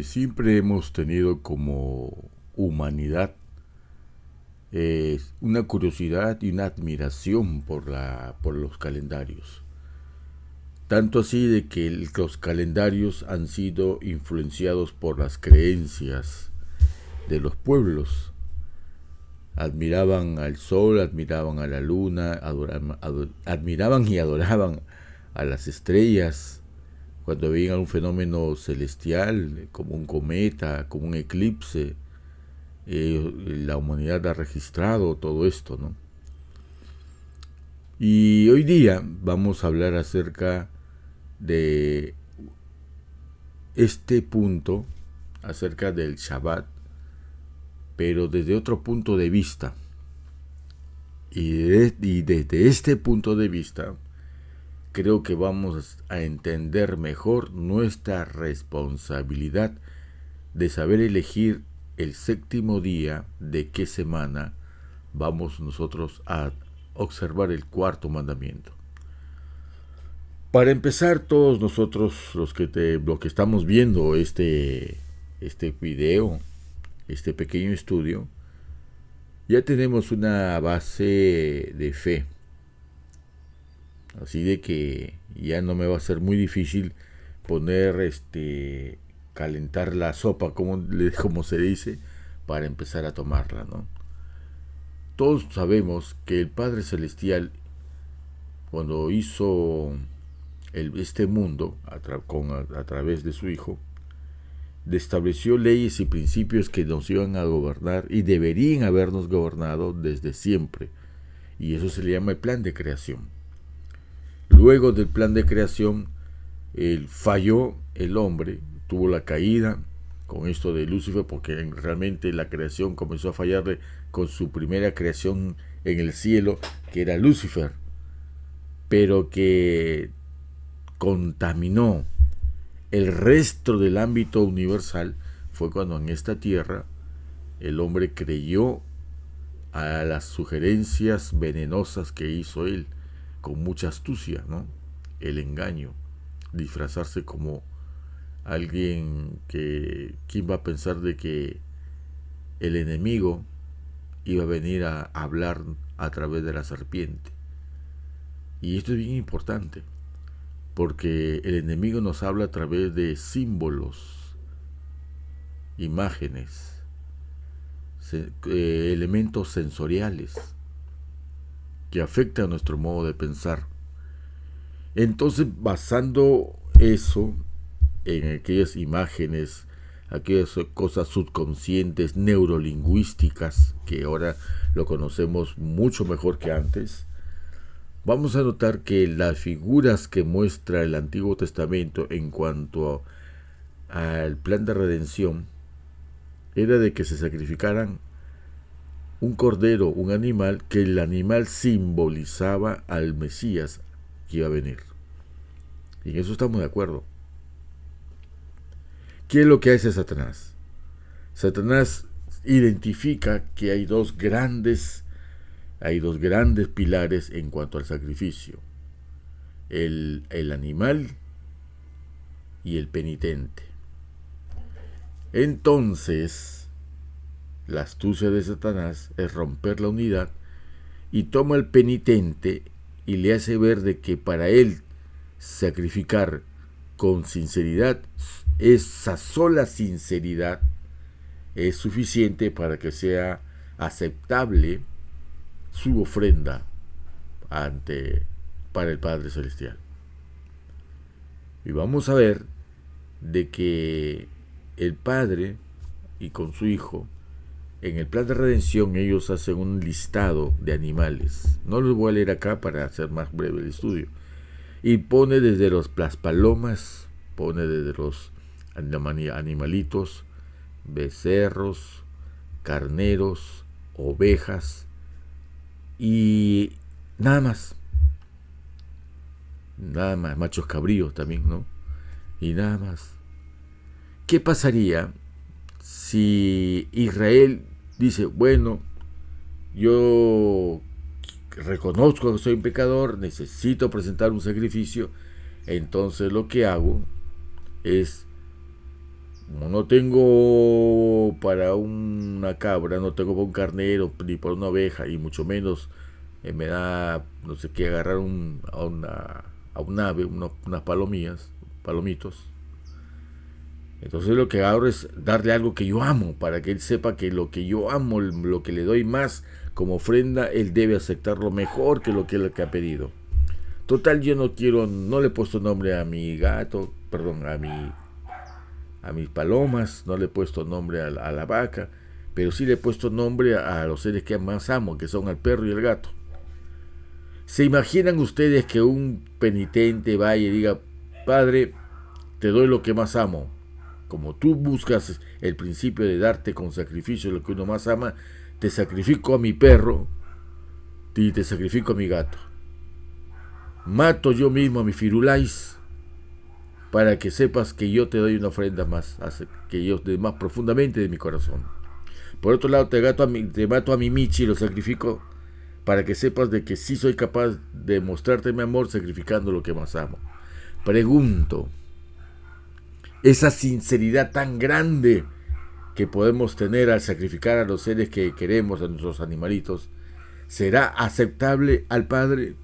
Siempre hemos tenido como humanidad una curiosidad y una admiración por los calendarios. Tanto así de que los calendarios han sido influenciados por las creencias de los pueblos. Admiraban al sol, admiraban a la luna, admiraban y adoraban a las estrellas. Cuando veían un fenómeno celestial, como un cometa, como un eclipse, la humanidad ha registrado todo esto, ¿no? Y hoy día vamos a hablar acerca de este punto, acerca del Shabbat, pero desde otro punto de vista. Y desde este punto de vista, creo que vamos a entender mejor nuestra responsabilidad de saber elegir el séptimo día de qué semana vamos nosotros a observar el cuarto mandamiento. Para empezar, todos nosotros los que estamos viendo este video, este pequeño estudio, ya tenemos una base de fe. Así de que ya no me va a ser muy difícil poner calentar la sopa, como se dice, para empezar a tomarla, ¿no? Todos sabemos que el Padre Celestial, cuando hizo este mundo a través de su Hijo, estableció leyes y principios que nos iban a gobernar y deberían habernos gobernado desde siempre. Y eso se le llama el plan de creación. Luego del plan de creación, falló el hombre, tuvo la caída con esto de Lucifer, porque realmente la creación comenzó a fallarle con su primera creación en el cielo, que era Lucifer, pero que contaminó el resto del ámbito universal. Fue cuando en esta tierra el hombre creyó a las sugerencias venenosas que hizo él, con mucha astucia, ¿no? El engaño, disfrazarse como alguien ¿quién va a pensar de que el enemigo iba a venir a hablar a través de la serpiente? Y esto es bien importante, porque el enemigo nos habla a través de símbolos, imágenes, elementos sensoriales que afectan nuestro modo de pensar. Entonces, basando eso en aquellas imágenes, aquellas cosas subconscientes, neurolingüísticas, que ahora lo conocemos mucho mejor que antes, vamos a notar que las figuras que muestra el Antiguo Testamento en cuanto al plan de redención era de que se sacrificaran un cordero, un animal, que el animal simbolizaba al Mesías que iba a venir. Y en eso estamos de acuerdo. ¿Qué es lo que hace Satanás? Satanás identifica que hay dos grandes pilares en cuanto al sacrificio: el animal y el penitente. Entonces, la astucia de Satanás es romper la unidad y toma al penitente y le hace ver de que para él sacrificar con sinceridad, esa sola sinceridad es suficiente para que sea aceptable su ofrenda para el Padre Celestial. Y vamos a ver de que el Padre y con su Hijo, en el plan de redención, ellos hacen un listado de animales. No los voy a leer acá para hacer más breve el estudio. Y pone desde las palomas, pone desde los animalitos, becerros, carneros, ovejas y nada más, machos cabríos también, ¿no? Y nada más. ¿Qué pasaría si Israel dice, bueno, yo reconozco que soy un pecador, necesito presentar un sacrificio, entonces lo que hago es Como no tengo para una cabra, no tengo para un carnero, ni para una oveja, y mucho menos me da, no sé qué, agarrar a un ave, unas palomitos. Entonces lo que hago es darle algo que yo amo, para que él sepa que lo que yo amo, lo que le doy más como ofrenda, él debe aceptarlo mejor que lo que él ha pedido. Total, yo no quiero, no le he puesto nombre a mi gato, perdón, a mis palomas, no le he puesto nombre a la vaca, pero sí le he puesto nombre a los seres que más amo, que son el perro y el gato. ¿Se imaginan ustedes que un penitente vaya y diga: Padre, te doy lo que más amo? Como tú buscas el principio de darte con sacrificio lo que uno más ama, te sacrifico a mi perro y te sacrifico a mi gato. Mato yo mismo a mi firulais para que sepas que yo te doy una ofrenda más, que yo de más profundamente de mi corazón. Por otro lado, te mato a mi Michi y lo sacrifico para que sepas de que sí soy capaz de mostrarte mi amor sacrificando lo que más amo. Pregunto, esa sinceridad tan grande que podemos tener al sacrificar a los seres que queremos, a nuestros animalitos, ¿será aceptable al Padre?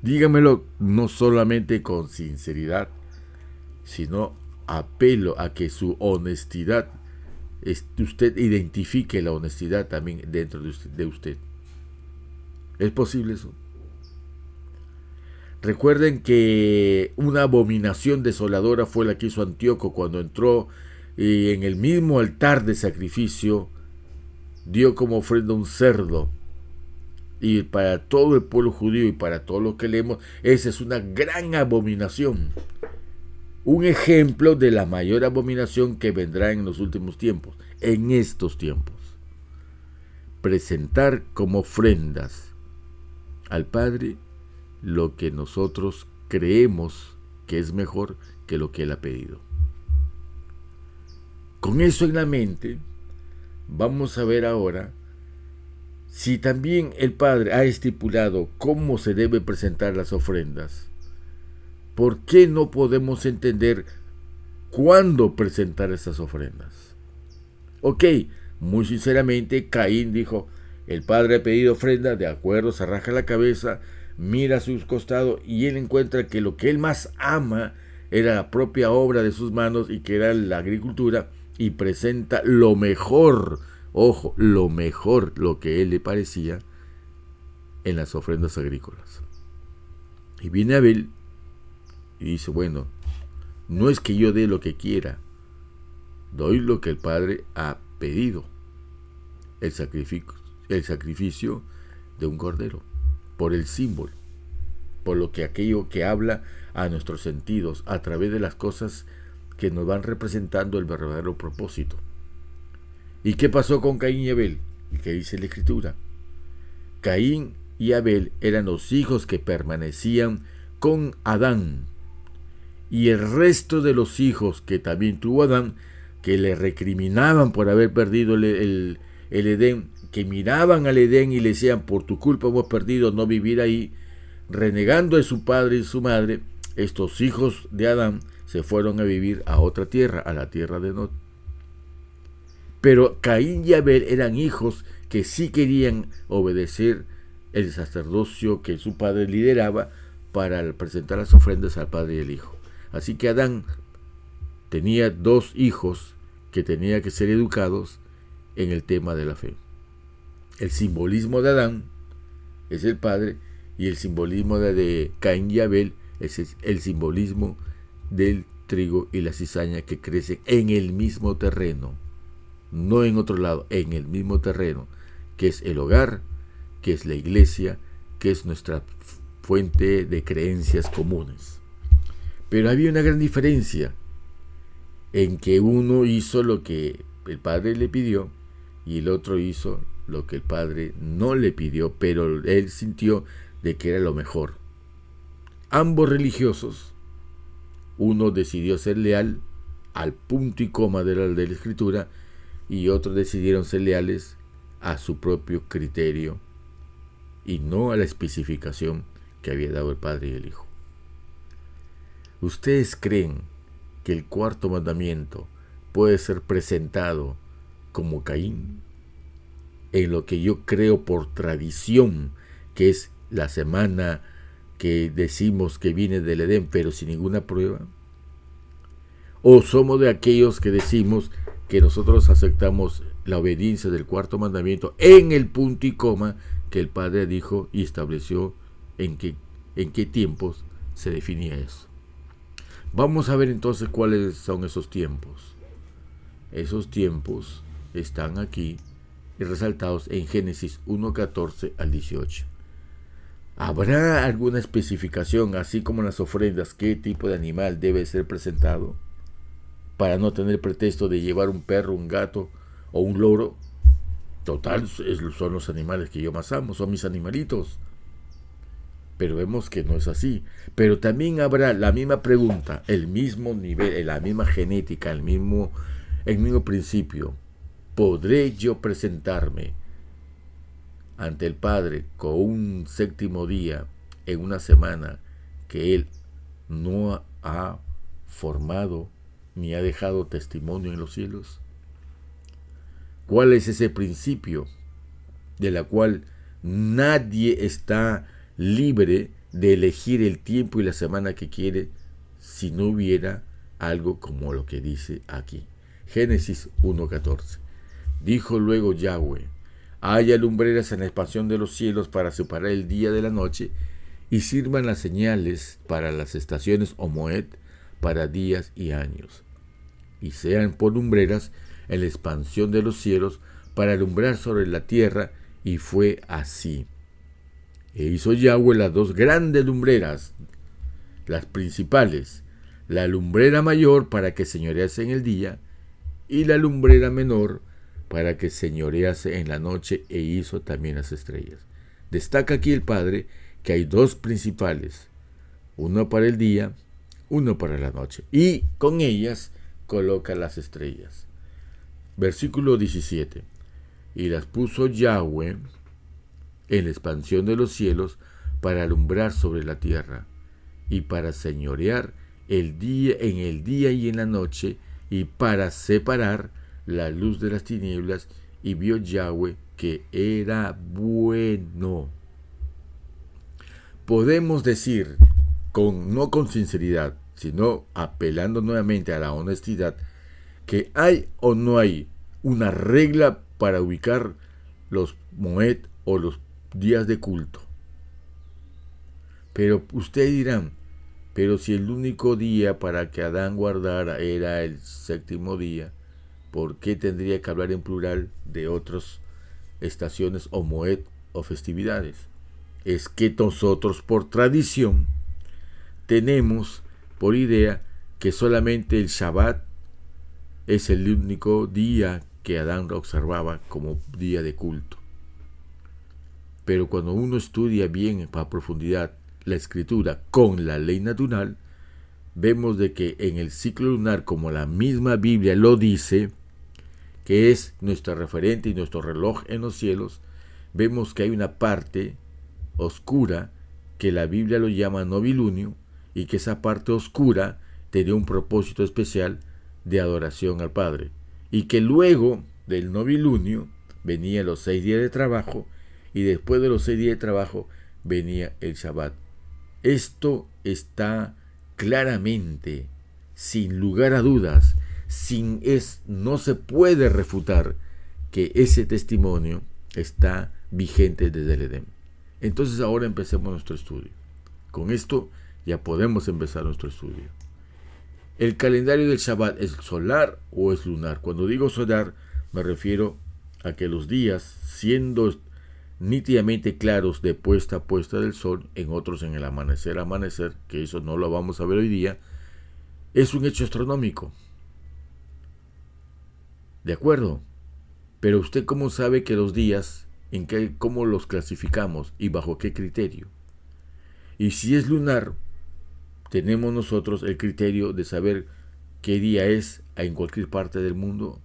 Dígamelo no solamente con sinceridad, sino apelo a que su honestidad, usted identifique la honestidad también dentro de usted. ¿Es posible eso? Recuerden que una abominación desoladora fue la que hizo Antíoco cuando entró y en el mismo altar de sacrificio dio como ofrenda un cerdo. Y para todo el pueblo judío y para todos los que leemos, esa es una gran abominación. Un ejemplo de la mayor abominación que vendrá en los últimos tiempos, en estos tiempos. Presentar como ofrendas al Padre lo que nosotros creemos que es mejor que lo que Él ha pedido. Con eso en la mente, vamos a ver ahora si también el Padre ha estipulado cómo se deben presentar las ofrendas. ¿Por qué no podemos entender cuándo presentar esas ofrendas? Ok, muy sinceramente, Caín dijo: el Padre ha pedido ofrenda, de acuerdo, se rasca la cabeza, mira a sus costados y él encuentra que lo que él más ama era la propia obra de sus manos y que era la agricultura, y presenta lo mejor, ojo, lo mejor, lo que a él le parecía en las ofrendas agrícolas. Y viene Abel y dice: bueno, no es que yo dé lo que quiera, doy lo que el Padre ha pedido, el sacrificio de un cordero, por el símbolo, por lo que aquello que habla a nuestros sentidos a través de las cosas que nos van representando el verdadero propósito. ¿Y qué pasó con Caín y Abel? ¿Y qué dice la Escritura? Caín y Abel eran los hijos que permanecían con Adán, y el resto de los hijos que también tuvo Adán, que le recriminaban por haber perdido el Edén, que miraban al Edén y le decían: por tu culpa hemos perdido no vivir ahí, renegando de su padre y su madre, estos hijos de Adán se fueron a vivir a otra tierra, a la tierra de Nod. Pero Caín y Abel eran hijos que sí querían obedecer el sacerdocio que su padre lideraba para presentar las ofrendas al Padre y al Hijo. Así que Adán tenía dos hijos que tenían que ser educados en el tema de la fe. El simbolismo de Adán es el Padre, y el simbolismo de Caín y Abel es el simbolismo del trigo y la cizaña que crecen en el mismo terreno, no en otro lado, en el mismo terreno, que es el hogar, que es la iglesia, que es nuestra fuente de creencias comunes. Pero había una gran diferencia en que uno hizo lo que el Padre le pidió y el otro hizo lo que el Padre no le pidió, pero él sintió de que era lo mejor. Ambos religiosos, uno decidió ser leal al punto y coma de la Escritura, y otros decidieron ser leales a su propio criterio y no a la especificación que había dado el Padre y el Hijo. ¿Ustedes creen que el cuarto mandamiento puede ser presentado como Caín, en lo que yo creo por tradición, que es la semana que decimos que viene del Edén, pero sin ninguna prueba? ¿O somos de aquellos que decimos que nosotros aceptamos la obediencia del cuarto mandamiento en el punto y coma que el Padre dijo y estableció en qué tiempos se definía eso? Vamos a ver entonces cuáles son esos tiempos. Esos tiempos están aquí resaltados en Génesis 1:14 al 18. ¿Habrá alguna especificación, así como en las ofrendas, qué tipo de animal debe ser presentado, para no tener pretexto de llevar un perro, un gato o un loro? Total, son los animales que yo más amo, son mis animalitos. Pero vemos que no es así. Pero también habrá la misma pregunta, el mismo nivel, la misma genética, el mismo principio. ¿Podré yo presentarme ante el Padre con un séptimo día en una semana que Él no ha formado ni ha dejado testimonio en los cielos? ¿Cuál es ese principio de la cual nadie está libre de elegir el tiempo y la semana que quiere si no hubiera algo como lo que dice aquí? Génesis 1:14. Dijo luego Yahweh: haya lumbreras en la expansión de los cielos para separar el día de la noche, y sirvan las señales para las estaciones o moed, para días y años, y sean por lumbreras en la expansión de los cielos para alumbrar sobre la tierra. Y fue así. E hizo Yahweh las dos grandes lumbreras, las principales, la lumbrera mayor para que señorease en el día, y la lumbrera menor para que señorease en la noche, e hizo también las estrellas. Destaca aquí el Padre que hay dos principales, uno para el día, uno para la noche, y con ellas coloca las estrellas. Versículo 17. Y las puso Yahweh en la expansión de los cielos para alumbrar sobre la tierra, y para señorear el día en el día y en la noche, y para separar la luz de las tinieblas. Y vio Yahweh que era bueno. Podemos decir, no con sinceridad, sino apelando nuevamente a la honestidad, que hay o no hay una regla para ubicar los moed o los días de culto. Pero ustedes dirán, pero si el único día para que Adán guardara era el séptimo día, ¿por qué tendría que hablar en plural de otras estaciones o moed o festividades? Es que nosotros por tradición tenemos por idea que solamente el Shabbat es el único día que Adán observaba como día de culto. Pero cuando uno estudia bien a profundidad la escritura con la ley natural, vemos de que en el ciclo lunar, como la misma Biblia lo dice, que es nuestra referente y nuestro reloj en los cielos, vemos que hay una parte oscura que la Biblia lo llama novilunio, y que esa parte oscura tenía un propósito especial de adoración al Padre, y que luego del novilunio venían los 6 días de trabajo, y después de los 6 días de trabajo venía el Shabbat. Esto está claramente, sin lugar a dudas, no se puede refutar que ese testimonio está vigente desde el Edén. Entonces ahora empecemos nuestro estudio. Con esto ya podemos empezar nuestro estudio. ¿El calendario del Shabbat es solar o es lunar? Cuando digo solar, me refiero a que los días, siendo nítidamente claros de puesta a puesta del sol, en otros en el amanecer a amanecer, que eso no lo vamos a ver hoy día, es un hecho astronómico. ¿De acuerdo? Pero usted, ¿cómo sabe que los días, cómo los clasificamos y bajo qué criterio? Y si es lunar, tenemos nosotros el criterio de saber qué día es en cualquier parte del mundo,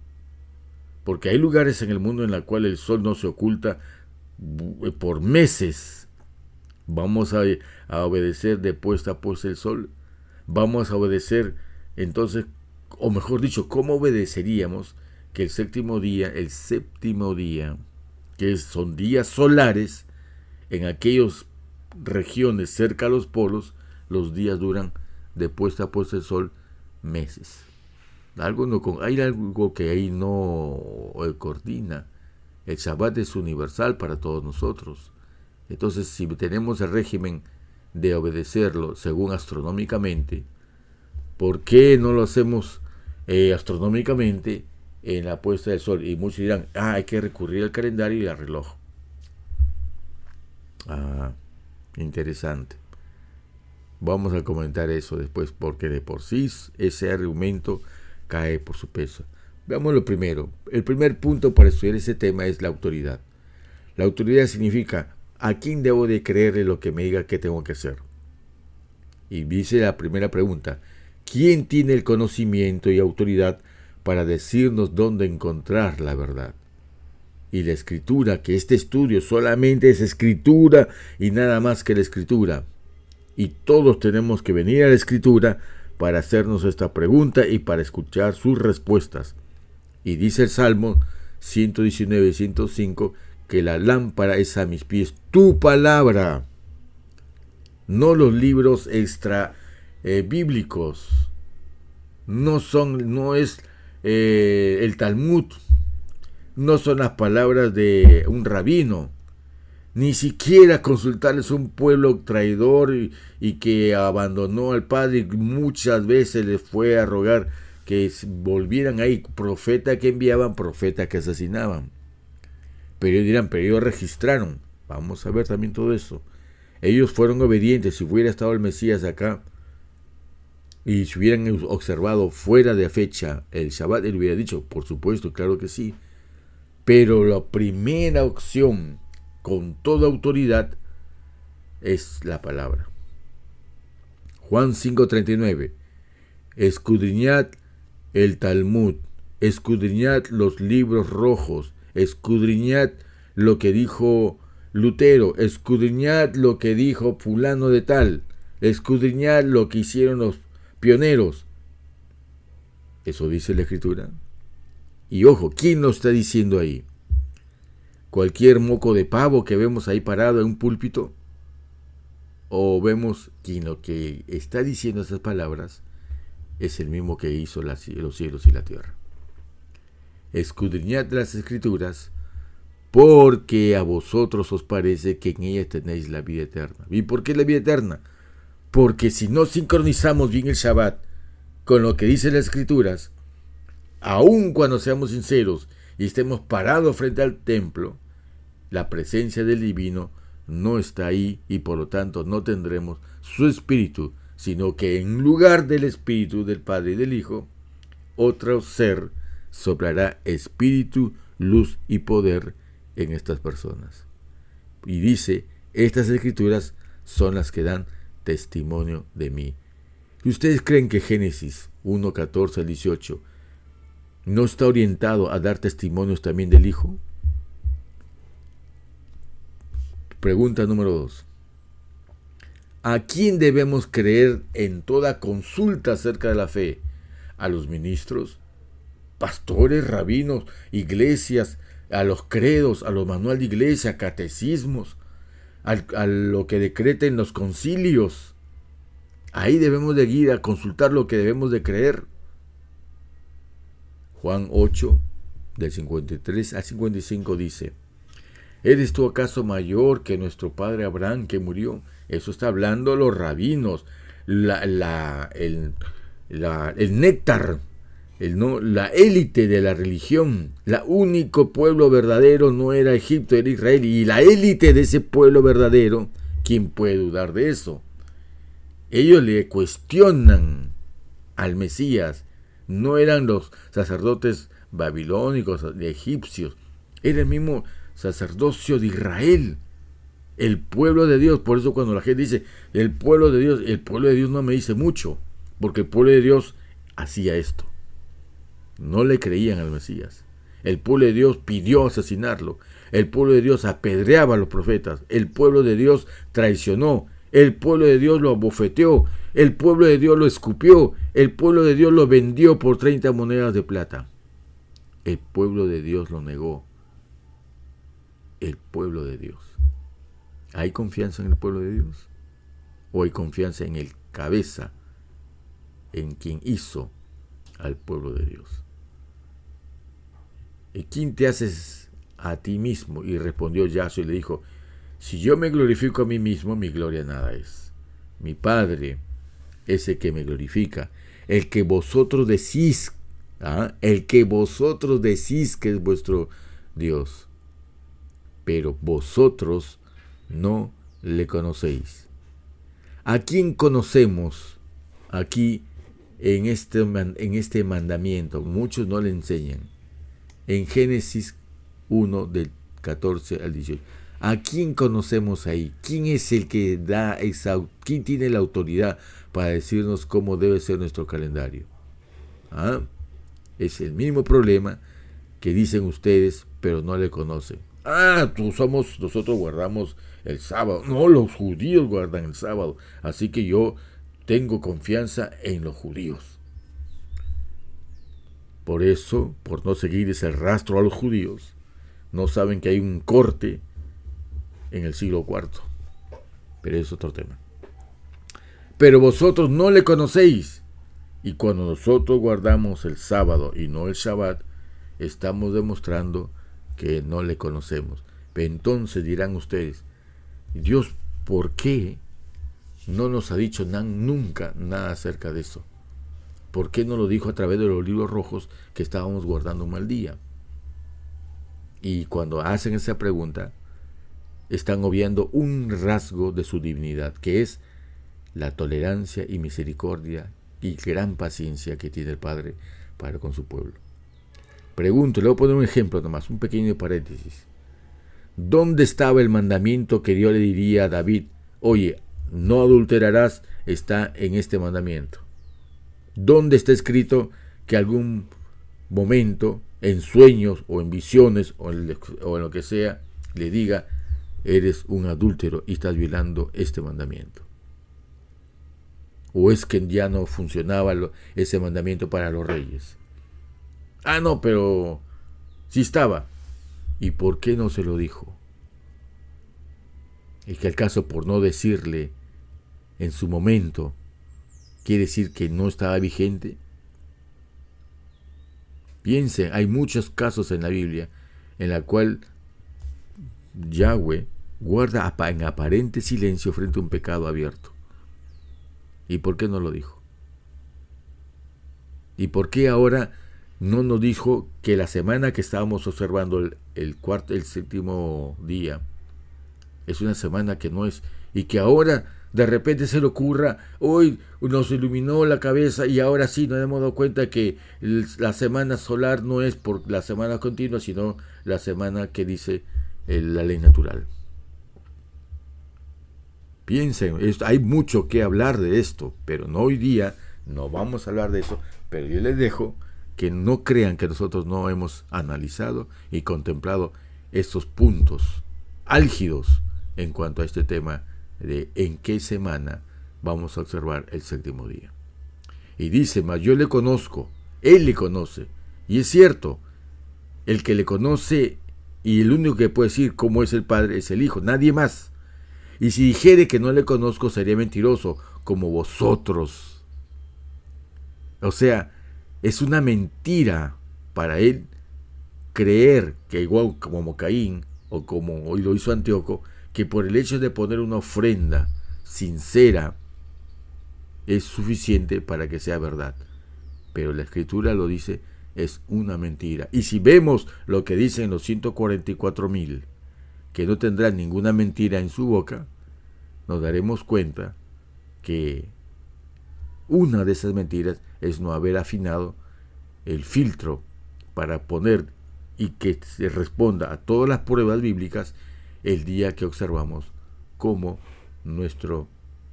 porque hay lugares en el mundo en los cuales el sol no se oculta por meses. Vamos a obedecer de puesta a puesta el sol, vamos a obedecer Entonces, o mejor dicho, ¿cómo obedeceríamos que el séptimo día, que son días solares, en aquellas regiones cerca a los polos, los días duran de puesta a puesta del sol meses? Hay algo que ahí no coordina. El Shabbat es universal para todos nosotros. Entonces, si tenemos el régimen de obedecerlo según astronómicamente, ¿por qué no lo hacemos astronómicamente en la puesta del sol? Y muchos dirán, hay que recurrir al calendario y al reloj. Interesante. Vamos a comentar eso después, porque de por sí ese argumento cae por su peso. Veamos lo primero. El primer punto para estudiar ese tema es la autoridad. La autoridad significa a quién debo de creerle lo que me diga que tengo que hacer. Y dice la primera pregunta: ¿quién tiene el conocimiento y autoridad para decirnos dónde encontrar la verdad? Y la escritura, que este estudio solamente es escritura y nada más que la escritura. Y todos tenemos que venir a la escritura para hacernos esta pregunta y para escuchar sus respuestas. Y dice el Salmo 119, 105, que la lámpara es a mis pies tu palabra, no los libros extra bíblicos, no es el Talmud, no son las palabras de un rabino, ni siquiera consultarles a un pueblo traidor y que abandonó al Padre y muchas veces les fue a rogar que volvieran ahí, profeta que enviaban, profeta que asesinaban. Pero ellos dirán, pero ellos registraron. Vamos a ver también todo eso. Ellos fueron obedientes. Si hubiera estado el Mesías acá y si hubieran observado fuera de fecha el Shabbat, él hubiera dicho, por supuesto, claro que sí. Pero la primera opción, con toda autoridad, es la palabra. Juan 5:39. Escudriñad el Talmud, escudriñad los libros rojos, escudriñad lo que dijo Lutero, escudriñad lo que dijo fulano de tal, escudriñad lo que hicieron los pioneros. Eso dice la Escritura. Y ojo, ¿quién lo está diciendo ahí? ¿Cualquier moco de pavo que vemos ahí parado en un púlpito? ¿O vemos quien lo que está diciendo esas palabras es el mismo que hizo los cielos y la tierra? Escudriñad las Escrituras, porque a vosotros os parece que en ellas tenéis la vida eterna. ¿Y por qué la vida eterna? Porque si no sincronizamos bien el Shabbat con lo que dicen las Escrituras, aun cuando seamos sinceros y estemos parados frente al templo, la presencia del Divino no está ahí y por lo tanto no tendremos su Espíritu, sino que en lugar del Espíritu del Padre y del Hijo, otro ser soplará espíritu, luz y poder en estas personas. Y dice, estas Escrituras son las que dan testimonio de mí. ¿Y ustedes creen que Génesis 1, 14 al 18 no está orientado a dar testimonios también del Hijo? Pregunta número 2. ¿A quién debemos creer en toda consulta acerca de la fe? ¿A los ministros, pastores, rabinos, iglesias, a los credos, a los manuales de iglesia, catecismos, a lo que decreten los concilios? Ahí debemos de ir a consultar lo que debemos de creer. Juan 8, del 53 al 55 dice: ¿eres tú acaso mayor que nuestro padre Abraham, que murió? Eso está hablando los rabinos, el néctar, la élite de la religión. El único pueblo verdadero no era Egipto, era Israel. Y la élite de ese pueblo verdadero, ¿quién puede dudar de eso? Ellos le cuestionan al Mesías. No eran los sacerdotes babilónicos, de egipcios. Era el mismo sacerdocio de Israel, el pueblo de Dios. Por eso cuando la gente dice el pueblo de Dios no me dice mucho, porque el pueblo de Dios hacía esto. No le creían al Mesías. El pueblo de Dios pidió asesinarlo. El pueblo de Dios apedreaba a los profetas. El pueblo de Dios traicionó. El pueblo de Dios lo abofeteó, el pueblo de Dios lo escupió, el pueblo de Dios lo vendió por 30 monedas de plata. El pueblo de Dios lo negó. El pueblo de Dios. ¿Hay confianza en el pueblo de Dios? ¿O hay confianza en el cabeza, en quien hizo al pueblo de Dios? ¿Y quién te haces a ti mismo? Y respondió Yahshua y le dijo: si yo me glorifico a mí mismo, mi gloria nada es. Mi Padre es el que me glorifica, el que vosotros decís, el que vosotros decís que es vuestro Dios, pero vosotros no le conocéis. ¿A quién conocemos aquí en este mandamiento? Muchos no le enseñan. En Génesis 1, del 14 al 18. ¿A quién conocemos ahí? ¿Quién es el que da quién tiene la autoridad para decirnos cómo debe ser nuestro calendario? Es el mismo problema que dicen ustedes, pero no le conocen. Nosotros guardamos el sábado. No, los judíos guardan el sábado. Así que yo tengo confianza en los judíos. Por eso, por no seguir ese rastro a los judíos, no saben que hay un corte en el siglo IV. Pero es otro tema. Pero vosotros no le conocéis. Y cuando nosotros guardamos el sábado y no el Shabbat, estamos demostrando que no le conocemos. Pero entonces dirán ustedes: Dios, ¿por qué no nos ha dicho nunca nada acerca de eso? ¿Por qué no lo dijo a través de los libros rojos que estábamos guardando un mal día? Y cuando hacen esa pregunta, están obviando un rasgo de su divinidad, que es la tolerancia y misericordia y gran paciencia que tiene el Padre para con su pueblo. Pregunto, le voy a poner un ejemplo nomás, un pequeño paréntesis. ¿Dónde estaba el mandamiento que Dios le diría a David? Oye, no adulterarás, está en este mandamiento. ¿Dónde está escrito que algún momento, en sueños o en visiones o en lo que sea, le diga: eres un adúltero y estás violando este mandamiento? ¿O es que ya no funcionaba ese mandamiento para los reyes? No, pero sí estaba. ¿Y por qué no se lo dijo? ¿Es que acaso por no decirle en su momento quiere decir que no estaba vigente? Piensen, hay muchos casos en la Biblia en la cual Yahweh guarda en aparente silencio frente a un pecado abierto. ¿Y por qué no lo dijo? ¿Y por qué ahora no nos dijo que la semana que estábamos observando el séptimo día es una semana que no es, y que ahora de repente se le ocurra: hoy nos iluminó la cabeza y ahora sí nos hemos dado cuenta que la semana solar no es por la semana continua, sino la semana que dice la ley natural? Piensen, hay mucho que hablar de esto, pero no hoy día, no vamos a hablar de eso, pero yo les dejo que no crean que nosotros no hemos analizado y contemplado estos puntos álgidos en cuanto a este tema de en qué semana vamos a observar el séptimo día. Y dice: mas yo le conozco, él le conoce. Y es cierto, el que le conoce y el único que puede decir cómo es el Padre es el Hijo, nadie más. Y si dijere que no le conozco, sería mentiroso, como vosotros. O sea, es una mentira para él creer que, igual como Caín o como hoy lo hizo Antíoco, que por el hecho de poner una ofrenda sincera es suficiente para que sea verdad. Pero la Escritura lo dice, es una mentira. Y si vemos lo que dicen los 144,000, que no tendrán ninguna mentira en su boca, nos daremos cuenta que una de esas mentiras es no haber afinado el filtro para poner y que se responda a todas las pruebas bíblicas el día que observamos como nuestro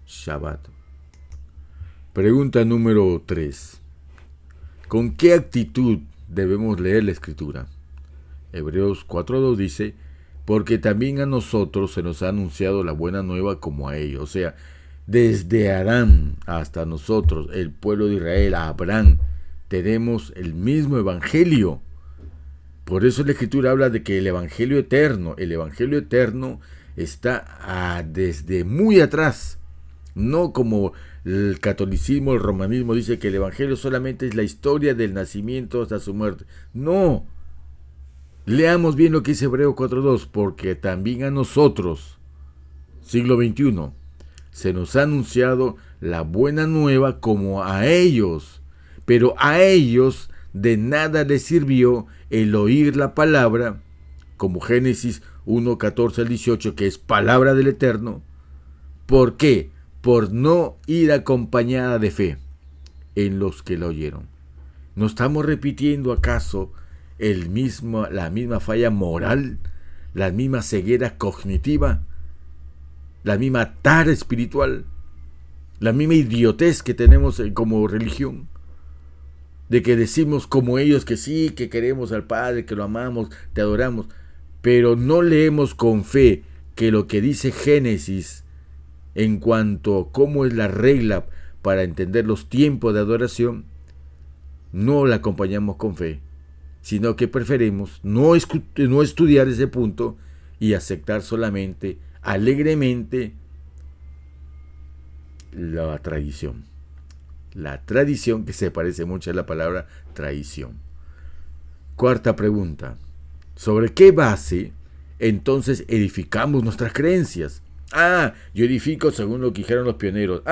Shabbat. Pregunta número 3. ¿Con qué actitud debemos leer la Escritura? Hebreos 4:2 dice: porque también a nosotros se nos ha anunciado la buena nueva como a ellos. O sea, desde Adán hasta nosotros, el pueblo de Israel, a Abraham, tenemos el mismo evangelio. Por eso la Escritura habla de que el evangelio eterno está desde muy atrás. No como el catolicismo, el romanismo dice que el evangelio solamente es la historia del nacimiento hasta su muerte. No. Leamos bien lo que dice Hebreos 4.2, porque también a nosotros, siglo XXI, se nos ha anunciado la buena nueva como a ellos, pero a ellos de nada les sirvió el oír la palabra, como Génesis 1:14 al 18, que es palabra del Eterno. ¿Por qué? Por no ir acompañada de fe en los que la oyeron. ¿No estamos repitiendo acaso la misma falla moral, la misma ceguera cognitiva, la misma tara espiritual, la misma idiotez que tenemos como religión? De que decimos como ellos que sí, que queremos al Padre, que lo amamos, te adoramos, pero no leemos con fe que lo que dice Génesis en cuanto a cómo es la regla para entender los tiempos de adoración, no la acompañamos con fe, sino que preferimos no estudiar ese punto y aceptar solamente, alegremente, la tradición. La tradición, que se parece mucho a la palabra traición. Cuarta pregunta. ¿Sobre qué base entonces edificamos nuestras creencias? Yo edifico según lo que dijeron los pioneros.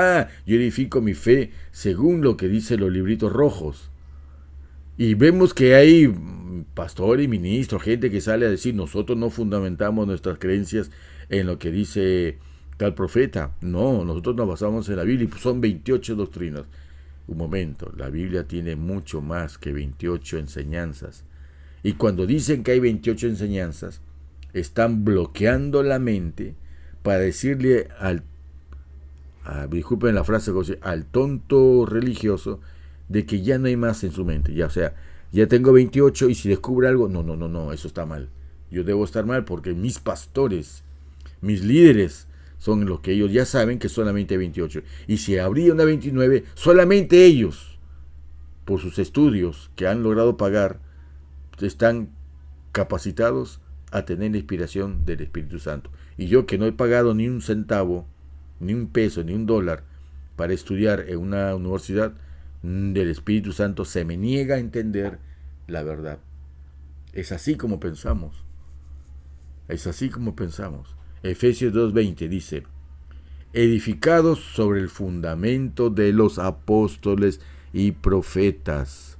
Yo edifico mi fe según lo que dicen los libritos rojos. Y vemos que hay pastores y ministros, gente que sale a decir, nosotros no fundamentamos nuestras creencias en lo que dice tal profeta. No, nosotros nos basamos en la Biblia y son 28 doctrinas. Un momento, la Biblia tiene mucho más que 28 enseñanzas. Y cuando dicen que hay 28 enseñanzas, están bloqueando la mente para decirle disculpen la frase, al tonto religioso, de que ya no hay más en su mente. Ya, o sea, ya tengo 28 y si descubre algo, no, eso está mal. Yo debo estar mal porque mis pastores, mis líderes, son los que ellos ya saben que solamente 28. Y si habría una 29, solamente ellos, por sus estudios que han logrado pagar, están capacitados a tener la inspiración del Espíritu Santo. Y yo, que no he pagado ni un centavo, ni un peso, ni un dólar para estudiar en una universidad del Espíritu Santo, se me niega a entender la verdad. Es así como pensamos. Es así como pensamos. Efesios 2:20 dice, edificados sobre el fundamento de los apóstoles y profetas.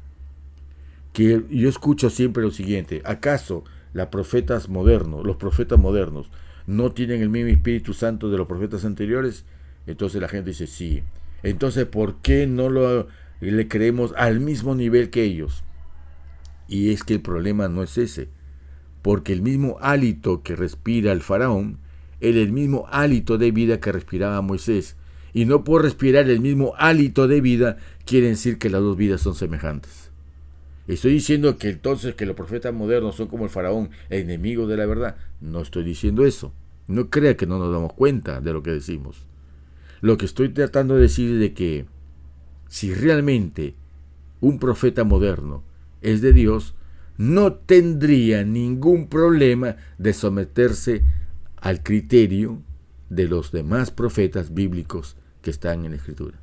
Que yo escucho siempre lo siguiente, ¿acaso los profetas modernos no tienen el mismo Espíritu Santo de los profetas anteriores? Entonces la gente dice, sí. Entonces, ¿por qué no le creemos al mismo nivel que ellos? Y es que el problema no es ese, porque el mismo hálito que respira el faraón era el mismo hálito de vida que respiraba Moisés. Y no por respirar el mismo hálito de vida quiere decir que las dos vidas son semejantes. ¿Estoy diciendo que entonces que los profetas modernos son como el faraón, enemigos de la verdad? No estoy diciendo eso. No crea que no nos damos cuenta de lo que decimos. Lo que estoy tratando de decir es de que si realmente un profeta moderno es de Dios, no tendría ningún problema de someterse al criterio de los demás profetas bíblicos que están en la Escritura.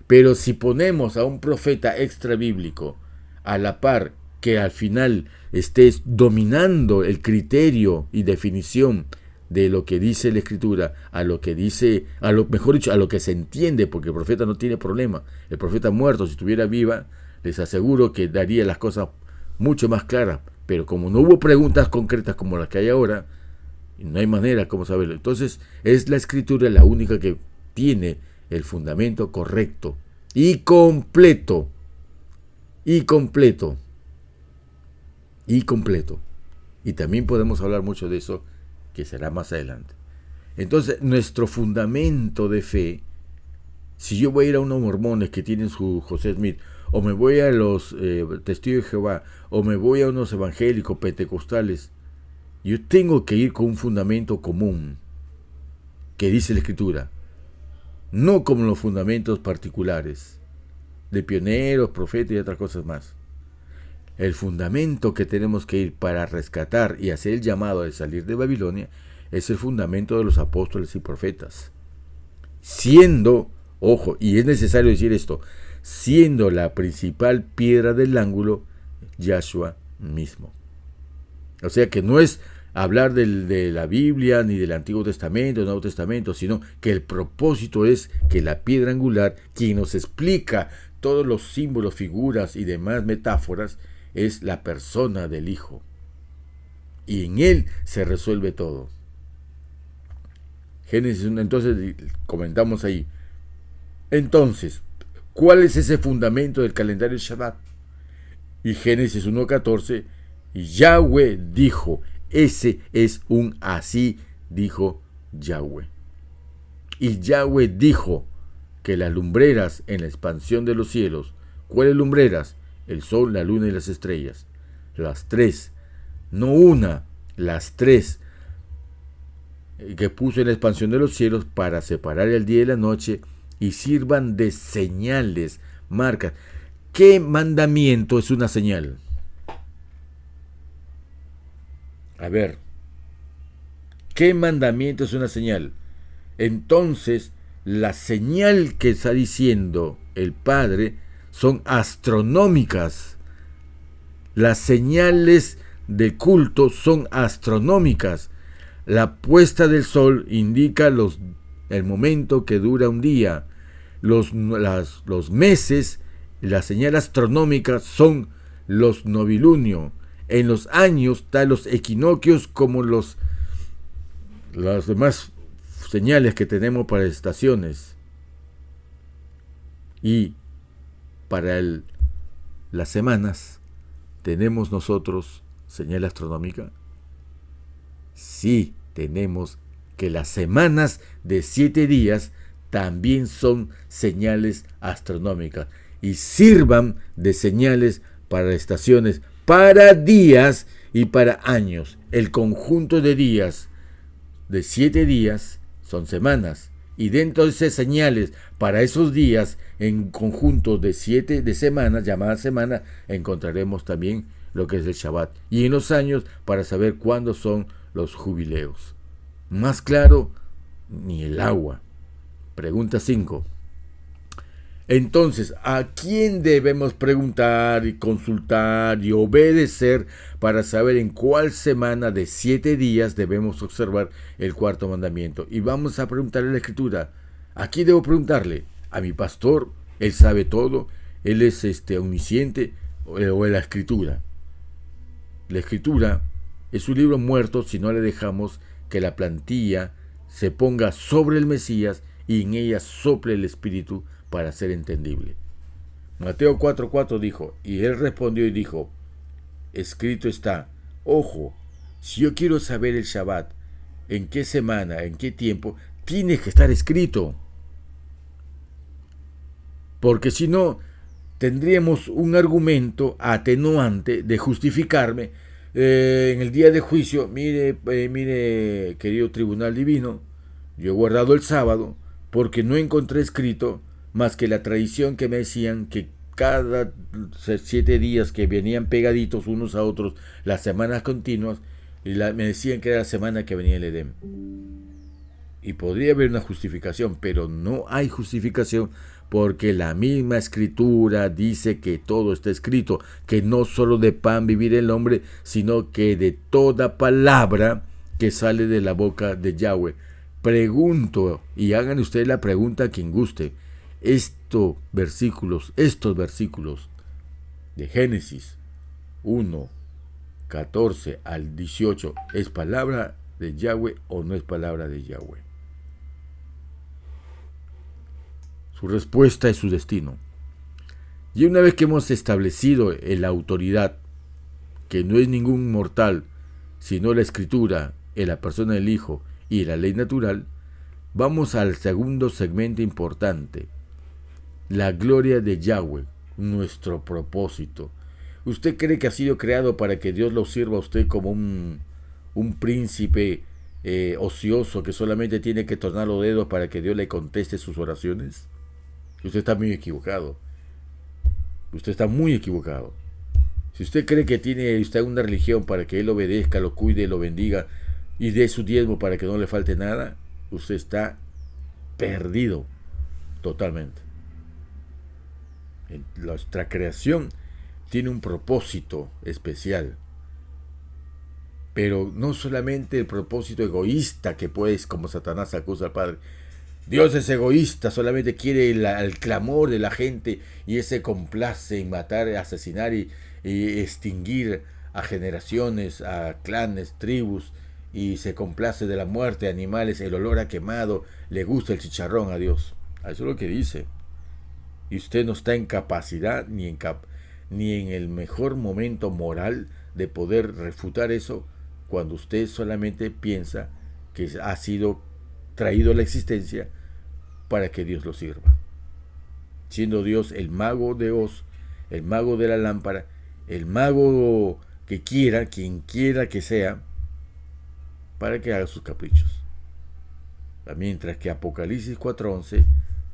Pero si ponemos a un profeta extra bíblico a la par, que al final estés dominando el criterio y definición de lo que dice la Escritura, mejor dicho, a lo que se entiende, porque el profeta no tiene problema. El profeta muerto, si estuviera viva, les aseguro que daría las cosas mucho más claras. Pero como no hubo preguntas concretas como las que hay ahora, no hay manera como saberlo. Entonces es la Escritura la única que tiene el fundamento correcto y completo. Y también podemos hablar mucho de eso, que será más adelante. Entonces, nuestro fundamento de fe, si yo voy a ir a unos mormones que tienen su José Smith, o me voy a los testigos de Jehová, o me voy a unos evangélicos pentecostales, Yo tengo que ir con un fundamento común que dice la Escritura, no como los fundamentos particulares de pioneros, profetas y otras cosas más. El fundamento que tenemos que ir para rescatar y hacer el llamado de salir de Babilonia es el fundamento de los apóstoles y profetas. Siendo, ojo, y es necesario decir esto, siendo la principal piedra del ángulo Yahshua mismo. O sea que no es hablar de la Biblia ni del Antiguo Testamento, del Nuevo Testamento, sino que el propósito es que la piedra angular, quien nos explica todos los símbolos, figuras y demás metáforas, es la persona del Hijo. Y en Él se resuelve todo. Génesis 1, entonces comentamos ahí. Entonces, ¿cuál es ese fundamento del calendario Shabbat? Y Génesis 1:14, Yahweh dijo, ese es un así, dijo Yahweh. Y Yahweh dijo que las lumbreras en la expansión de los cielos, ¿cuáles lumbreras? El sol, la luna y las estrellas. Las tres, no una, las tres que puso en la expansión de los cielos para separar el día y la noche y sirvan de señales, marcas. ¿Qué mandamiento es una señal? A ver, ¿qué mandamiento es una señal? Entonces, la señal que está diciendo el Padre son astronómicas. Las señales de culto son astronómicas. La puesta del sol indica el momento que dura un día. Los meses, la señal astronómica son los novilunio. En los años están los equinoccios como las demás señales que tenemos para estaciones. Y para las semanas, ¿tenemos nosotros señal astronómica? Sí, tenemos que las semanas de 7 días también son señales astronómicas y sirvan de señales para estaciones, para días y para años. El conjunto de días de 7 días son semanas. Y dentro de esas señales para esos días, en conjunto de 7 de semanas, llamadas semanas, encontraremos también lo que es el Shabbat. Y en los años, para saber cuándo son los jubileos. Más claro, ni el agua. Pregunta 5. Entonces, ¿a quién debemos preguntar y consultar y obedecer para saber en cuál semana de 7 días debemos observar el cuarto mandamiento? Y vamos a preguntarle a la Escritura. ¿A quién debo preguntarle? ¿A mi pastor? Él sabe todo. Él es omnisciente. ¿O a la Escritura? La Escritura es un libro muerto si no le dejamos que la plantilla se ponga sobre el Mesías y en ella sople el Espíritu para ser entendible. Mateo 4:4 dijo, y él respondió y dijo, escrito está, ojo, si yo quiero saber el Shabbat, en qué semana, en qué tiempo, tiene que estar escrito. Porque si no, tendríamos un argumento atenuante de justificarme en el día de juicio. Mire, querido tribunal divino, yo he guardado el sábado porque no encontré escrito más que la tradición que me decían que cada 7 días que venían pegaditos unos a otros, las semanas continuas, me decían que era la semana que venía el Edén. Y podría haber una justificación, pero no hay justificación porque la misma Escritura dice que todo está escrito, que no solo de pan vivirá el hombre, sino que de toda palabra que sale de la boca de Yahweh. Pregunto, y hagan ustedes la pregunta a quien guste, estos versículos de Génesis 1:14 al 18, ¿es palabra de Yahweh o no es palabra de Yahweh? Su respuesta es su destino. Y una vez que hemos establecido la autoridad, que no es ningún mortal, sino la Escritura, en la persona del Hijo y la ley natural, vamos al segundo segmento importante. La gloria de Yahweh, nuestro propósito. ¿Usted cree que ha sido creado para que Dios lo sirva a usted como un un príncipe ocioso que solamente tiene que tornar los dedos para que Dios le conteste sus oraciones? Usted está muy equivocado. Usted está muy equivocado. Si usted cree que tiene usted una religión para que Él obedezca, lo cuide, lo bendiga y dé su diezmo para que no le falte nada, usted está perdido totalmente. Nuestra creación tiene un propósito especial, pero no solamente el propósito egoísta que pues como Satanás acusa al Padre. Dios es egoísta, solamente quiere el clamor de la gente y ese complace en matar, asesinar y extinguir a generaciones, a clanes, tribus, y se complace de la muerte de animales, el olor a quemado, le gusta el chicharrón a Dios. Eso es lo que dice. Y usted no está en capacidad ni en el mejor momento moral de poder refutar eso cuando usted solamente piensa que ha sido traído a la existencia para que Dios lo sirva. Siendo Dios el mago de Oz, el mago de la lámpara, el mago que quiera, quien quiera que sea, para que haga sus caprichos. Mientras que Apocalipsis 4:11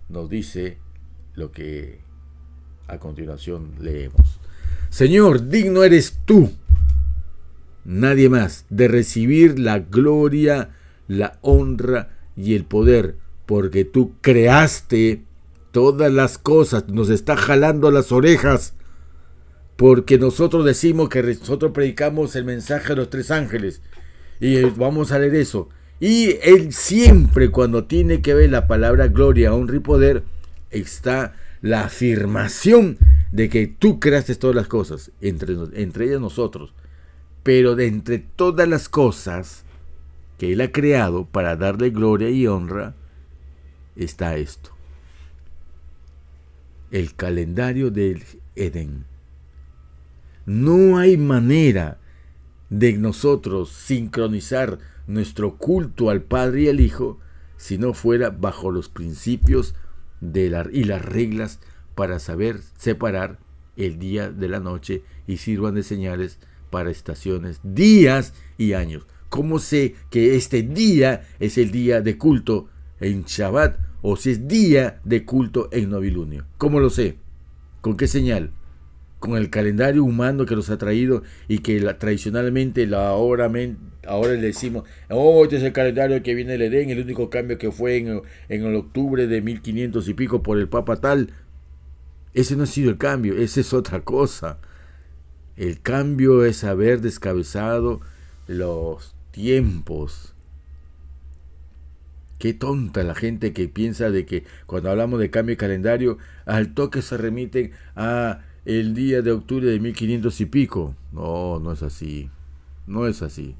nos dice lo que a continuación leemos. Señor, digno eres tú, nadie más, de recibir la gloria, la honra y el poder, porque tú creaste todas las cosas. Nos está jalando las orejas, porque nosotros decimos que nosotros predicamos el mensaje de los tres ángeles, y vamos a leer eso. Y él siempre, cuando tiene que ver la palabra gloria, honra y poder, está la afirmación de que tú creaste todas las cosas, entre ellas nosotros. Pero de entre todas las cosas que Él ha creado para darle gloria y honra, está esto: el calendario del Edén. No hay manera de nosotros sincronizar nuestro culto al Padre y al Hijo si no fuera bajo los principios y las reglas para saber separar el día de la noche y sirvan de señales para estaciones, días y años. ¿Cómo sé que este día es el día de culto en Shabbat o si es día de culto en novilunio? ¿Cómo lo sé? ¿Con qué señal? Con el calendario humano que nos ha traído y que tradicionalmente ahora le decimos, este es el calendario que viene del Edén, el único cambio que fue en el octubre de 1500 y pico por el Papa tal. Ese no ha sido el cambio, esa es otra cosa. El cambio es haber descabezado los tiempos. Qué tonta la gente que piensa de que cuando hablamos de cambio de calendario, al toque se remiten a el día de octubre de 1500 y pico. No, no es así. No es así.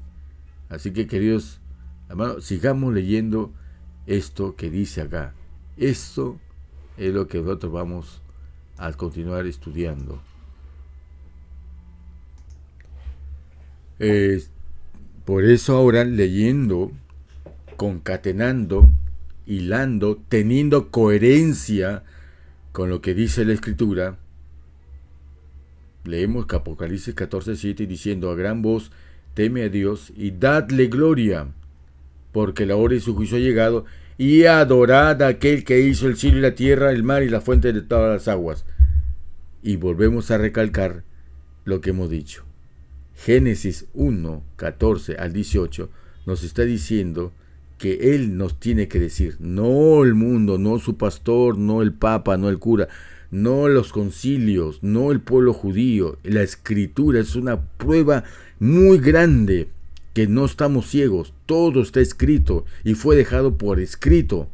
Así que, queridos hermanos, sigamos leyendo esto que dice acá. Esto es lo que nosotros vamos a continuar estudiando. Por eso ahora leyendo, concatenando, hilando, teniendo coherencia con lo que dice la Escritura, leemos Apocalipsis 14:7 diciendo a gran voz: teme a Dios y dadle gloria, porque la hora de su juicio ha llegado, y adorad a aquel que hizo el cielo y la tierra, el mar y la fuente de todas las aguas. Y volvemos a recalcar lo que hemos dicho. Génesis 1:14 al 18 nos está diciendo que Él nos tiene que decir, no el mundo, no su pastor, no el papa, no el cura, no los concilios, no el pueblo judío. La Escritura es una prueba muy grande que no estamos ciegos. Todo está escrito y fue dejado por escrito.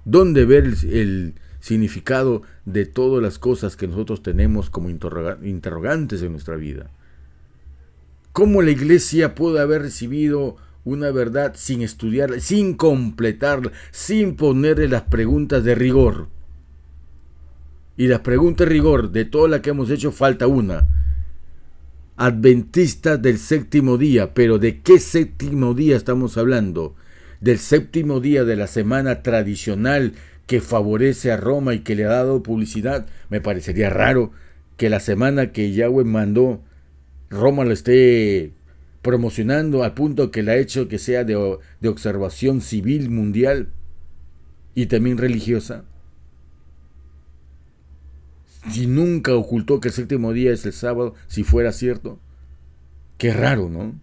¿Dónde ver el significado de todas las cosas que nosotros tenemos como interrogantes en nuestra vida? ¿Cómo la iglesia puede haber recibido una verdad sin estudiarla, sin completarla, sin ponerle las preguntas de rigor? Y las preguntas de rigor de todas las que hemos hecho, falta una. Adventistas del séptimo día. ¿Pero de qué séptimo día estamos hablando? ¿Del séptimo día de la semana tradicional que favorece a Roma y que le ha dado publicidad? Me parecería raro que la semana que Yahweh mandó, Roma lo esté promocionando al punto que la ha hecho que sea de observación civil mundial y también religiosa. Si nunca ocultó que el séptimo día es el sábado, si fuera cierto. Qué raro, ¿no?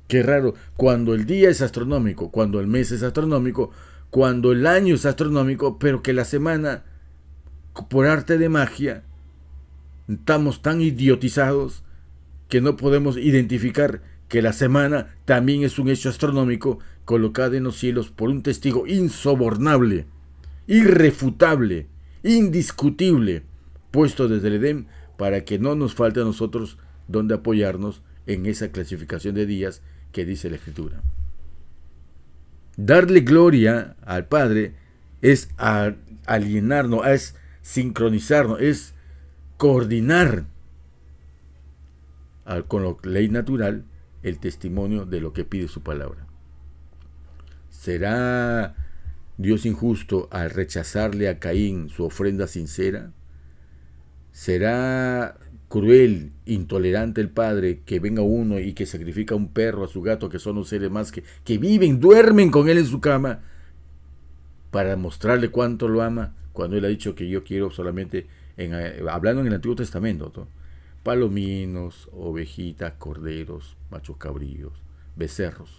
Qué raro. Cuando el día es astronómico, cuando el mes es astronómico, cuando el año es astronómico, pero que la semana, por arte de magia, estamos tan idiotizados que no podemos identificar que la semana también es un hecho astronómico colocado en los cielos por un testigo insobornable, irrefutable, indiscutible, puesto desde el Edén para que no nos falte a nosotros donde apoyarnos en esa clasificación de días que dice la Escritura. Darle gloria al Padre es alienarnos, es sincronizarnos, es coordinar con la ley natural el testimonio de lo que pide su palabra. ¿Será Dios injusto al rechazarle a Caín su ofrenda sincera? ¿Será cruel, intolerante el padre que venga uno y que sacrifica a un perro, a su gato, que son los seres más que viven, duermen con él en su cama, para mostrarle cuánto lo ama, cuando él ha dicho que yo quiero solamente, hablando en el Antiguo Testamento, ¿no? Palominos, ovejitas, corderos, machos cabríos, becerros,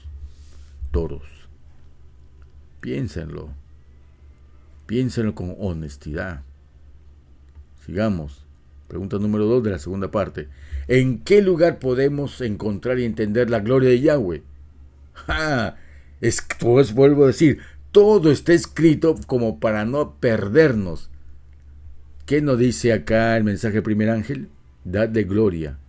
toros? Piénsenlo con honestidad. Sigamos. Pregunta número 2 de la segunda parte. ¿En qué lugar podemos encontrar y entender la gloria de Yahweh? Pues vuelvo a decir, todo está escrito como para no perdernos. ¿Qué nos dice acá el mensaje del primer ángel? Dadle gloria.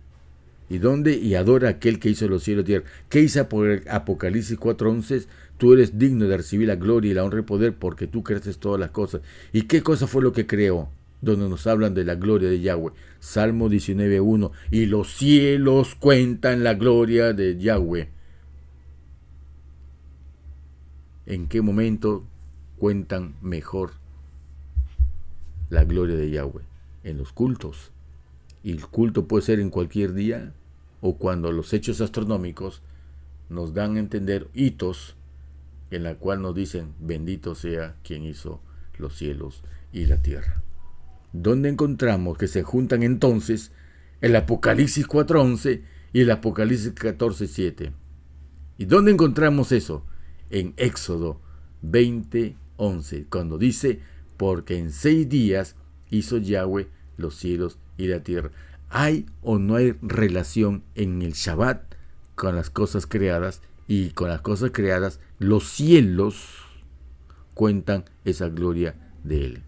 ¿Y dónde? Y adora a aquel que hizo los cielos y tierra. ¿Qué dice Apocalipsis 4:11? Tú eres digno de recibir la gloria y la honra y poder porque tú creaste todas las cosas. ¿Y qué cosa fue lo que creó? Donde nos hablan de la gloria de Yahweh. Salmo 19:1. Y los cielos cuentan la gloria de Yahweh. ¿En qué momento cuentan mejor la gloria de Yahweh? En los cultos. Y el culto puede ser en cualquier día o cuando los hechos astronómicos nos dan a entender hitos en la cual nos dicen bendito sea quien hizo los cielos y la tierra. ¿Dónde encontramos que se juntan entonces el Apocalipsis 4:11 y el Apocalipsis 14:7? ¿Y dónde encontramos eso? En Éxodo 20:11, cuando dice, porque en 6 días hizo Yahweh los cielos y la tierra. ¿Hay o no hay relación en el Shabbat con las cosas creadas? Y con las cosas creadas, los cielos cuentan esa gloria de él.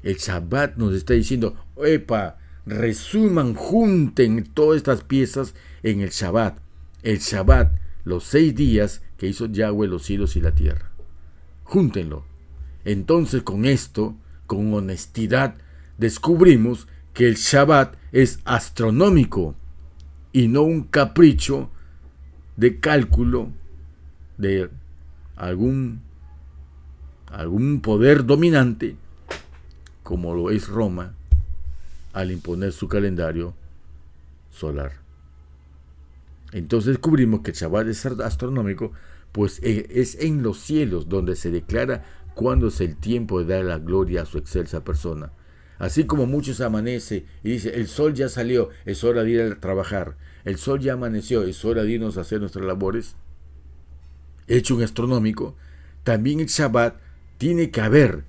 El Shabbat nos está diciendo, resuman, junten todas estas piezas en el Shabbat. El Shabbat, los 6 días que hizo Yahweh los cielos y la tierra. Júntenlo. Entonces con esto, con honestidad, descubrimos que el Shabbat es astronómico y no un capricho de cálculo de algún poder dominante como lo es Roma al imponer su calendario solar. Entonces descubrimos que el Shabbat es astronómico, pues es en los cielos donde se declara cuándo es el tiempo de dar la gloria a su excelsa persona. Así como muchos amanece y dice, el sol ya salió, es hora de ir a trabajar. El sol ya amaneció, es hora de irnos a hacer nuestras labores. Hecho un astronómico, también el Shabbat tiene que haber,